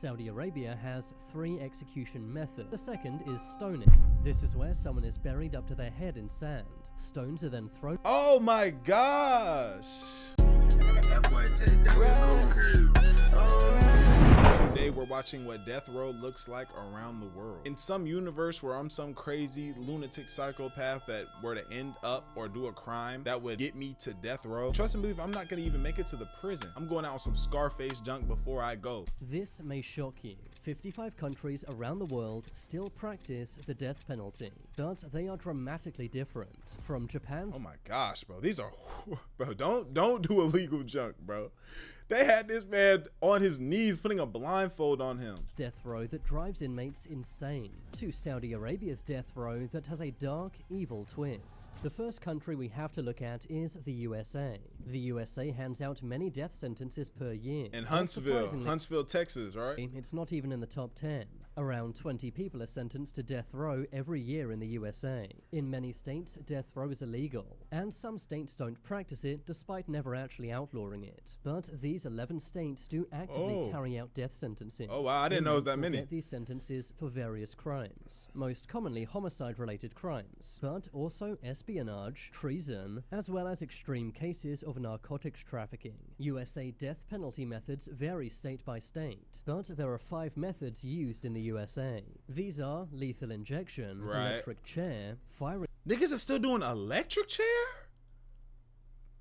Saudi Arabia has 3 execution methods. The second is stoning. This is where someone is buried up to their head in sand. Stones are then thrown. Oh my gosh. Today we're watching what death row looks like around the world. In some universe where I'm some crazy lunatic psychopath that were to end up or do a crime that would get me to death row, trust and believe I'm not gonna even make it to the prison. I'm going out with some Scarface junk before I go. This may shock you. 55 countries around the world still practice the death penalty, but they are dramatically different. From Japan's— oh my gosh, bro, these are, bro, don't do illegal junk, bro. They had this man on his knees putting a blindfold on him. Death row that drives inmates insane, to Saudi Arabia's death row that has a dark, evil twist. The first country we have to look at is the USA. The USA hands out many death sentences per year. In Huntsville, Texas, right? It's not even in the top 10. Around 20 people are sentenced to death row every year in the USA. In many states, death row is illegal, and some states don't practice it despite never actually outlawing it. But these 11 states do actively carry out death sentences. Oh wow, I didn't know it was that many. Get these sentences for various crimes, most commonly homicide-related crimes, but also espionage, treason, as well as extreme cases of narcotics trafficking. USA death penalty methods vary state by state, but there are 5 methods used in the USA. These are lethal injection, electric chair, firing— niggas are still doing electric chair?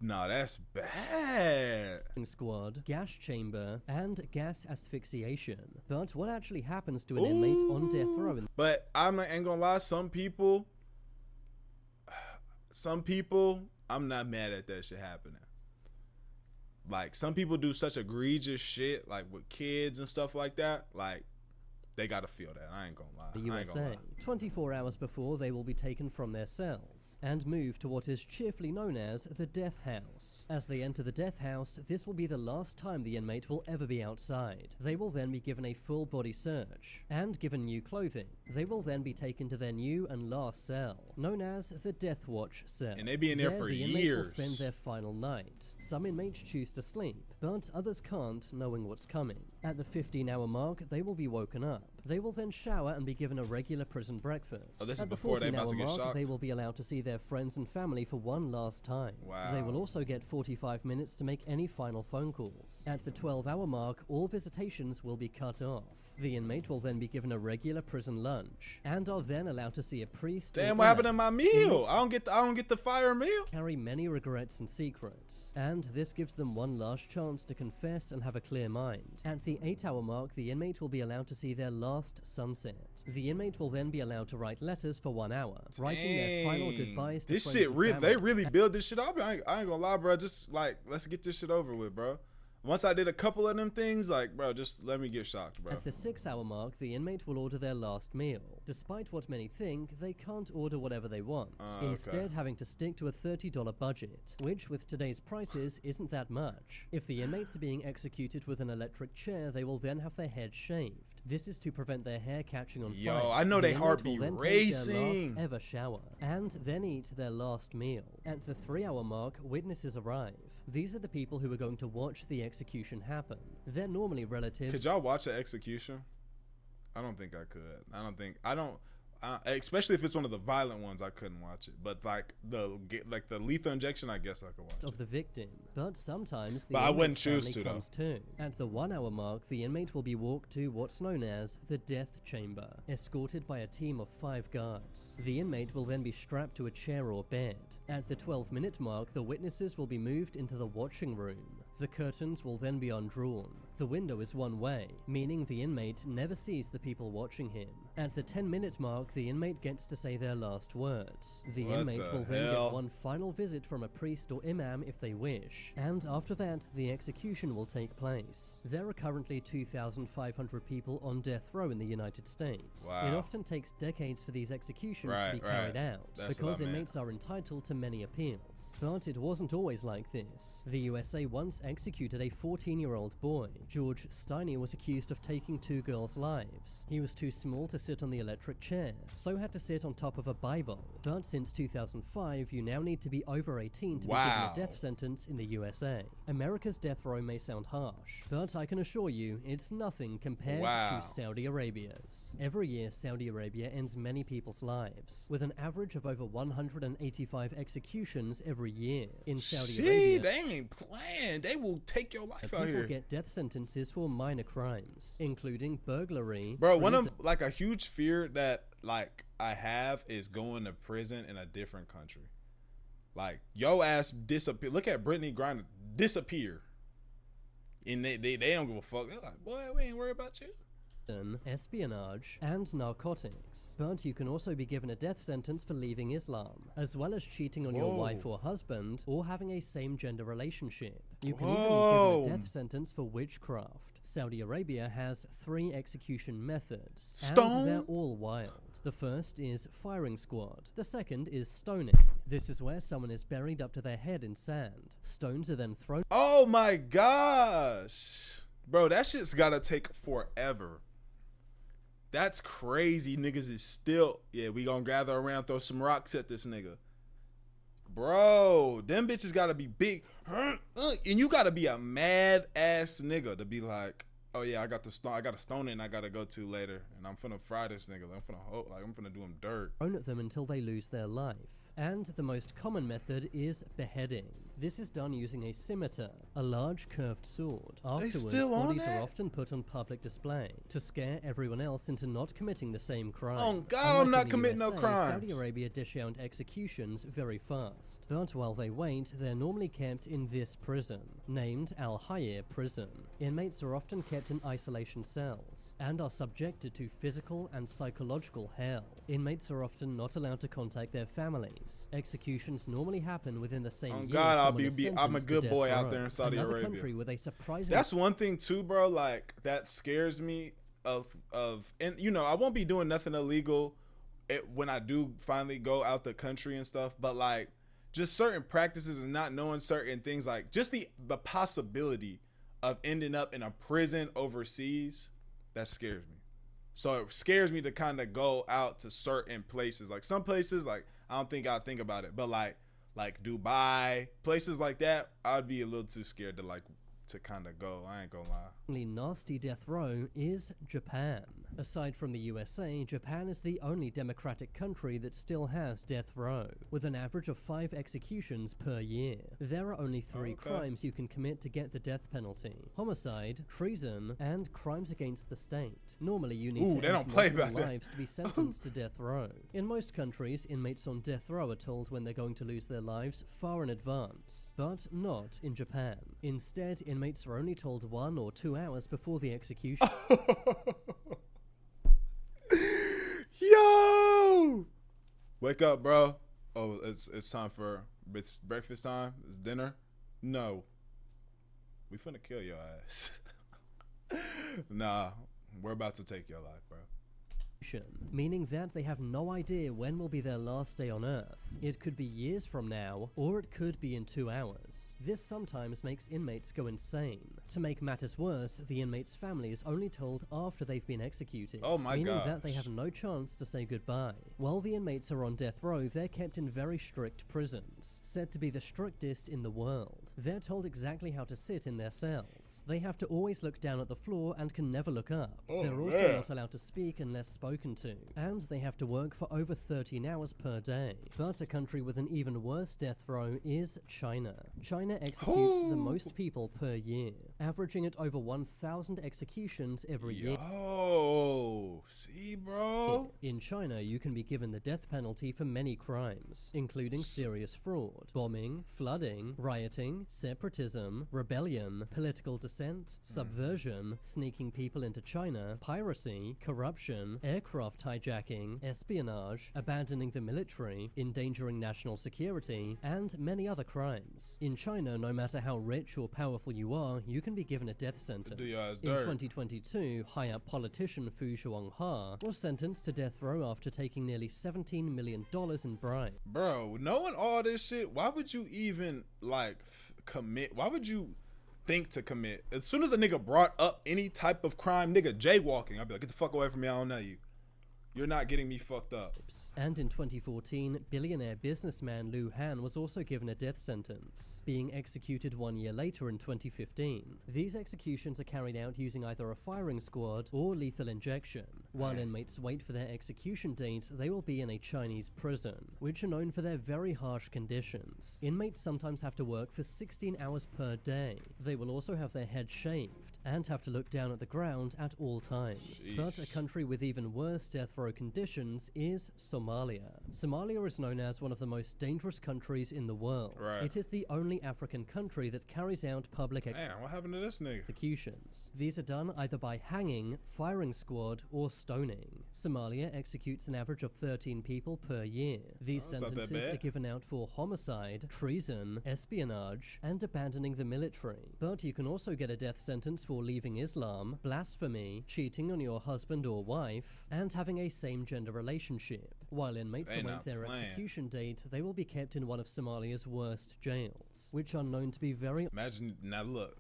Nah, that's bad. Squad, gas chamber, and gas asphyxiation. But what actually happens to an inmate on death row? But I ain't gonna lie, some people, I'm not mad at that shit happening. Like, some people do such egregious shit, like with kids and stuff like that. Like, they gotta feel that. I ain't gonna lie. The USA, 24 hours before they will be taken from their cells and moved to what is cheerfully known as the death house. As they enter the death house, this will be the last time the inmate will ever be outside. They will then be given a full body search and given new clothing. They will then be taken to their new and last cell, known as the Death Watch cell. And they be in there for the years. inmates will spend their final night. Some inmates choose to sleep, but others can't, knowing what's coming. At the 15-hour mark, they will be woken up. They will then shower and be given a regular prison breakfast. Oh, this At is the before they about 14-hour to get mark, shocked? they will be allowed to see their friends and family for one last time. Wow. They will also get 45 minutes to make any final phone calls. At the 12-hour mark, all visitations will be cut off. The inmate will then be given a regular prison lunch and are then allowed to see a priest. Damn, what happened to my meal? I don't get the fire meal. Carry many regrets and secrets, and this gives them one last chance to confess and have a clear mind. At the 8-hour mark, the inmate will be allowed to see their last sunset. The inmate will then be allowed to write letters for 1 hour, writing their final goodbyes to friends and family. They really build this shit up. I ain't gonna lie, bro. Just like, let's get this shit over with, bro. Once I did a couple of them things, like, bro, just let me get shocked, bro. At the 6-hour mark, the inmate will order their last meal. Despite what many think, they can't order whatever they want, instead having to stick to a $30 budget, which with today's prices isn't that much. If the inmates are being executed with an electric chair, they will then have their heads shaved. This is to prevent their hair catching on fire. Yo, I know they heart be racing. Take their last ever shower, and then eat their last meal. At the 3-hour mark, witnesses arrive. These are the people who are going to watch the execution happen. They're normally relatives. Could y'all watch an execution? I don't think I could. Especially if it's one of the violent ones, I couldn't watch it. But like the lethal injection, I guess I could watch it. Of the victim, but sometimes the I wouldn't inmate's choose family to, comes too. At the 1-hour mark, the inmate will be walked to what's known as the death chamber, escorted by a team of 5 guards. The inmate will then be strapped to a chair or bed. At the 12-minute mark, the witnesses will be moved into the watching room. The curtains will then be undrawn. The window is one way, meaning the inmate never sees the people watching him. At the 10-minute mark, the inmate gets to say their last words. The inmate will then get one final visit from a priest or imam if they wish, and after that, the execution will take place. There are currently 2,500 people on death row in the United States. Wow. It often takes decades for these executions to be carried out, because inmates are entitled to many appeals. But it wasn't always like this. The USA once executed a 14-year-old boy. George Steiny was accused of taking 2 girls' lives. He was too small to sit on the electric chair, so had to sit on top of a Bible. But since 2005, you now need to be over 18 to be given a death sentence in the USA. America's death row may sound harsh, but I can assure you it's nothing compared to Saudi Arabia's. Every year, Saudi Arabia ends many people's lives, with an average of over 185 executions every year. In Saudi Arabia, they ain't playing. They will take your life out here. People get death sentences for minor crimes, including burglary. Bro, one of like a huge fear that like I have is going to prison in a different country. Like yo ass disappear. Look at Brittany Griner disappear, and they don't give a fuck. They're like, boy, we ain't worried about you. Espionage, and narcotics. But you can also be given a death sentence for leaving Islam, as well as cheating on your wife or husband, or having a same-gender relationship. You can even be given a death sentence for witchcraft. Saudi Arabia has 3 execution methods, and they're all wild. The first is firing squad. The second is stoning. This is where someone is buried up to their head in sand. Stones are then thrown. Oh my gosh. Bro, that shit's gotta take forever. That's crazy. Niggas is still, yeah, we gonna gather around, throw some rocks at this nigga. Bro, them bitches gotta be big. And you gotta be a mad ass nigga to be like, oh yeah, I got a stone and I gotta go to later, and I'm finna fry this nigga. I'm finna do him dirt. Thrown at them until they lose their life. And the most common method is beheading. This is done using a scimitar, a large curved sword. Afterwards, bodies are often put on public display to scare everyone else into not committing the same crime. Oh God, I'm not committing no crime. Saudi Arabia dish out executions very fast, but while they wait, they're normally kept in this prison, named Al Hayr Prison. Inmates are often kept in isolation cells and are subjected to physical and psychological hell. Inmates are often not allowed to contact their families. Executions normally happen within the same year. God, I'm a good boy out there in Saudi Arabia. Country where they surprisingly. That's one thing too, bro. Like that scares me and you know, I won't be doing nothing illegal when I do finally go out the country and stuff, but like just certain practices and not knowing certain things, like just the possibility of ending up in a prison overseas, that scares me. So it scares me to kind of go out to certain places. Like some places, like I don't think I'd think about it, but like Dubai, places like that, I'd be a little too scared to kind of go. I ain't gonna lie. Nasty death row is Japan. Aside from the USA, Japan is the only democratic country that still has death row, with an average of 5 executions per year. There are only 3 crimes you can commit to get the death penalty: homicide, treason, and crimes against the state. Normally you need to end multiple lives to be sentenced to death row. In most countries, inmates on death row are told when they're going to lose their lives far in advance, but not in Japan. Instead, inmates are only told 1 or 2 hours before the execution. Yo! Wake up, bro. Oh, it's time for breakfast time. It's dinner. No. We finna kill your ass. Nah, we're about to take your life, bro. Meaning that they have no idea when will be their last day on Earth. It could be years from now, or it could be in 2 hours. This sometimes makes inmates go insane. To make matters worse, the inmate's family is only told after they've been executed, meaning that they have no chance to say goodbye. While the inmates are on death row, they're kept in very strict prisons, said to be the strictest in the world. They're told exactly how to sit in their cells. They have to always look down at the floor and can never look up. They're also not allowed to speak unless spoken to, and they have to work for over 13 hours per day. But a country with an even worse death row is China. China executes the most people per year, averaging at over 1,000 executions every year. Oh, see, bro? In China, you can be given the death penalty for many crimes, including serious fraud, bombing, flooding, rioting, separatism, rebellion, political dissent, subversion, sneaking people into China, piracy, corruption, aircraft hijacking, espionage, abandoning the military, endangering national security, and many other crimes. In China, no matter how rich or powerful you are, you can be given a death sentence. In 2022, high-up politician Fu Zhuangha was sentenced to death row after taking nearly $17 million in bribes. Bro, knowing all this shit, why would you even like commit? Why would you think to commit. As soon as a nigga brought up any type of crime, nigga jaywalking, I'd be like, get the fuck away from me, I don't know you. You're not getting me fucked up. And in 2014, billionaire businessman Liu Han was also given a death sentence, being executed 1 year later in 2015. These executions are carried out using either a firing squad or lethal injection. While inmates wait for their execution date, they will be in a Chinese prison, which are known for their very harsh conditions. Inmates sometimes have to work for 16 hours per day. They will also have their heads shaved and have to look down at the ground at all times. Sheesh. But a country with even worse death row conditions is Somalia. Somalia is known as one of the most dangerous countries in the world. Right. It is the only African country that carries out public Damn, what happened to this nigga? executions. These are done either by hanging, firing squad, or stoning. Somalia executes an average of 13 people per year. These Oh, that's not that sentences bad. are given out for homicide, treason, espionage, and abandoning the military. But you can also get a death sentence for leaving Islam, blasphemy, cheating on your husband or wife, and having a same-gender relationship. While inmates They await not their playing. execution date, they will be kept in one of Somalia's worst jails, which are known to be very Imagine, now look,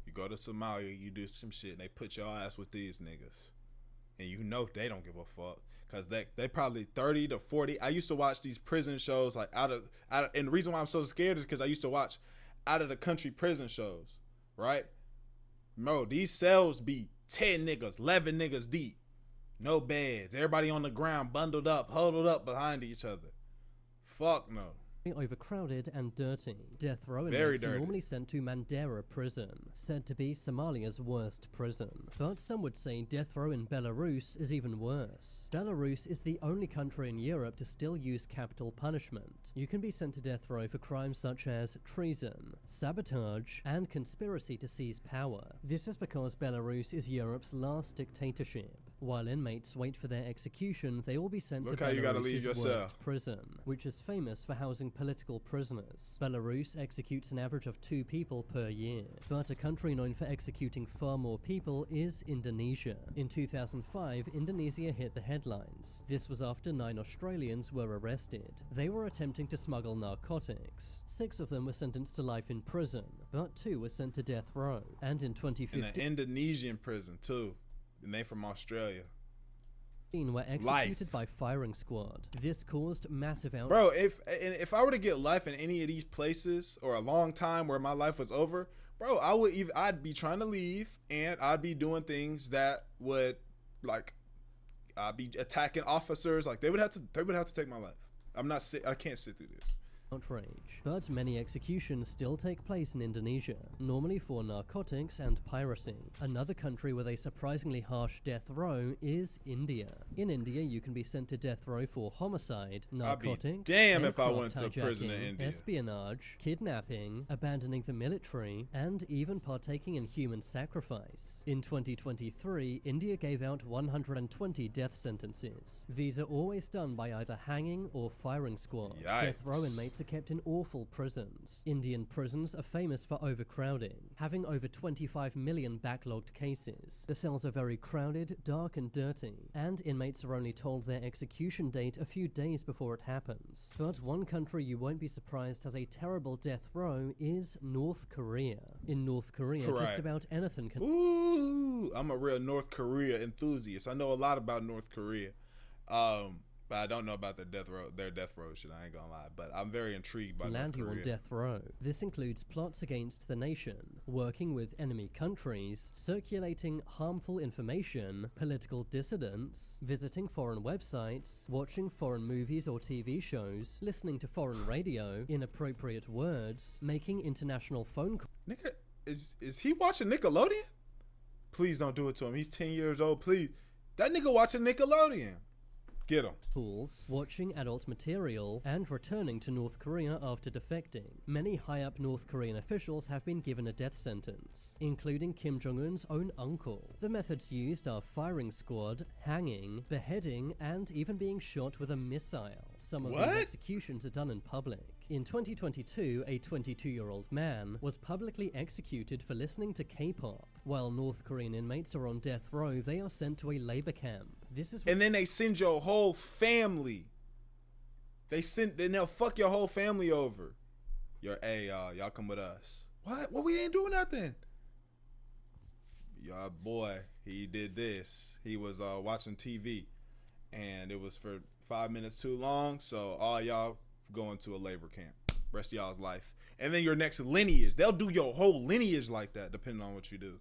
you go to Somalia, you do some shit, and they put your ass with these niggas. And you know they don't give a fuck. Cause they probably 30 to 40. I used to watch these prison shows like out of and the reason why I'm so scared is because I used to watch out of the country prison shows, right? Bro, these cells be 10 niggas, 11 niggas deep. No beds. Everybody on the ground, bundled up, huddled up behind each other. Fuck no. overcrowded and dirty. Death row Very inmates are dirty. normally sent to Mandera prison, said to be Somalia's worst prison. But some would say death row in Belarus is even worse. Belarus is the only country in Europe to still use capital punishment. You can be sent to death row for crimes such as treason, sabotage, and conspiracy to seize power. This is because Belarus is Europe's last dictatorship. While inmates wait for their execution, they will be sent Look to how you gotta leave Belarus's your cell. worst prison, which is famous for housing political prisoners. Belarus executes an average of 2 people per year. But a country known for executing far more people is Indonesia. In 2005, Indonesia hit the headlines. This was after 9 Australians were arrested. They were attempting to smuggle narcotics. 6 of them were sentenced to life in prison, but 2 were sent to death row. And in In 2015, an Indonesian prison too. And they from Australia. were executed by firing squad. This caused massive outrage. Bro, if I were to get life in any of these places or a long time where my life was over, bro, I'd be trying to leave and I'd be doing things that would like I'd be attacking officers. Like they would have to take my life. I can't sit through this. Outrage. But many executions still take place in Indonesia, normally for narcotics and piracy. Another country with a surprisingly harsh death row is India. In India, you can be sent to death row for homicide, narcotics, damn if I aircraft went to prison in hijacking, India. espionage, kidnapping, abandoning the military, and even partaking in human sacrifice. In 2023, India gave out 120 death sentences. These are always done by either hanging or firing squad. Death row Yikes. inmates are kept in awful prisons. Indian prisons are famous for overcrowding, having over 25 million backlogged cases. The cells are very crowded, dark and dirty, and inmates are only told their execution date a few days before it happens. But one country you won't be surprised has a terrible death row is North Korea. In North Korea, just Right. about anything can Ooh, I'm a real North Korea enthusiast. I know a lot about North Korea. But I don't know about their death row shit. I ain't gonna lie, but I'm very intrigued by North land you Korea. on death row. This includes plots against the nation, working with enemy countries, circulating harmful information, political dissidents, visiting foreign websites, watching foreign movies or TV shows, listening to foreign radio, inappropriate words, making international phone calls. Nigga, is he watching Nickelodeon? Please don't do it to him. He's 10 years old. Please, that nigga watching Nickelodeon. Get him. Watching adult material, and returning to North Korea after defecting. Many high-up North Korean officials have been given a death sentence, including Kim Jong-un's own uncle. The methods used are firing squad, hanging, beheading, and even being shot with a missile. Some of What? these executions are done in public. In 2022, a 22-year-old man was publicly executed for listening to K-pop. While North Korean inmates are on death row, they are sent to a labor camp. This is And then they send your whole family. Then they'll fuck your whole family over. Y'all come with us. What? We didn't do nothing. Y'all boy, he did this. He was watching TV, and it was for 5 minutes too long. So all y'all going to a labor camp, rest of y'all's life, and then your next lineage. They'll do your whole lineage like that, depending on what you do.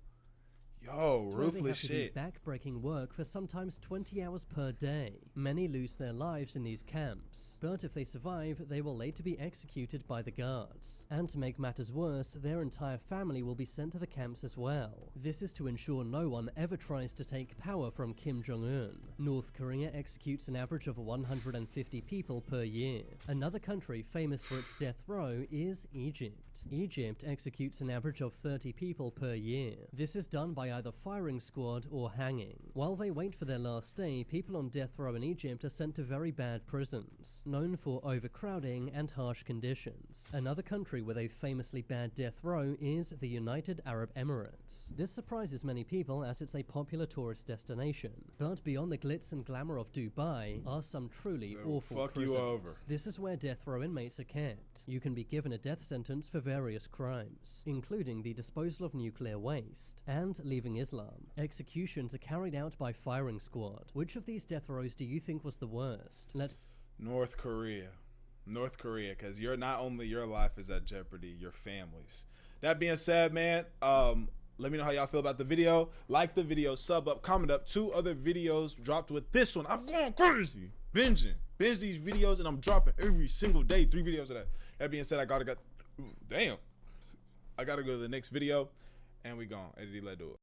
Yo, ruthless shit. They have to do back-breaking work for sometimes 20 hours per day. Many lose their lives in these camps, but if they survive, they will later be executed by the guards. And to make matters worse, their entire family will be sent to the camps as well. This is to ensure no one ever tries to take power from Kim Jong-un. North Korea executes an average of 150 people per year. Another country famous for its death row is Egypt. Egypt executes an average of 30 people per year. This is done by either firing squad or hanging. While they wait for their last day, people on death row in Egypt are sent to very bad prisons, known for overcrowding and harsh conditions. Another country with a famously bad death row is the United Arab Emirates. This surprises many people as it's a popular tourist destination, but beyond the glitz and glamour of Dubai are some truly awful prisons. This is where death row inmates are kept. You can be given a death sentence for various crimes, including the disposal of nuclear waste and leaving Islam. Executions are carried out by firing squad. Which of these death rows do you think was the worst? North Korea, because you're not only your life is at jeopardy, your family's. That being said, man, let me know how y'all feel about the video. Like the video, sub up, comment up. 2 other videos dropped with this one. I'm going crazy, binge these videos, and I'm dropping every single day 3 videos of that. That being said, I gotta go to the next video, and we gone. Eddie, let's do it.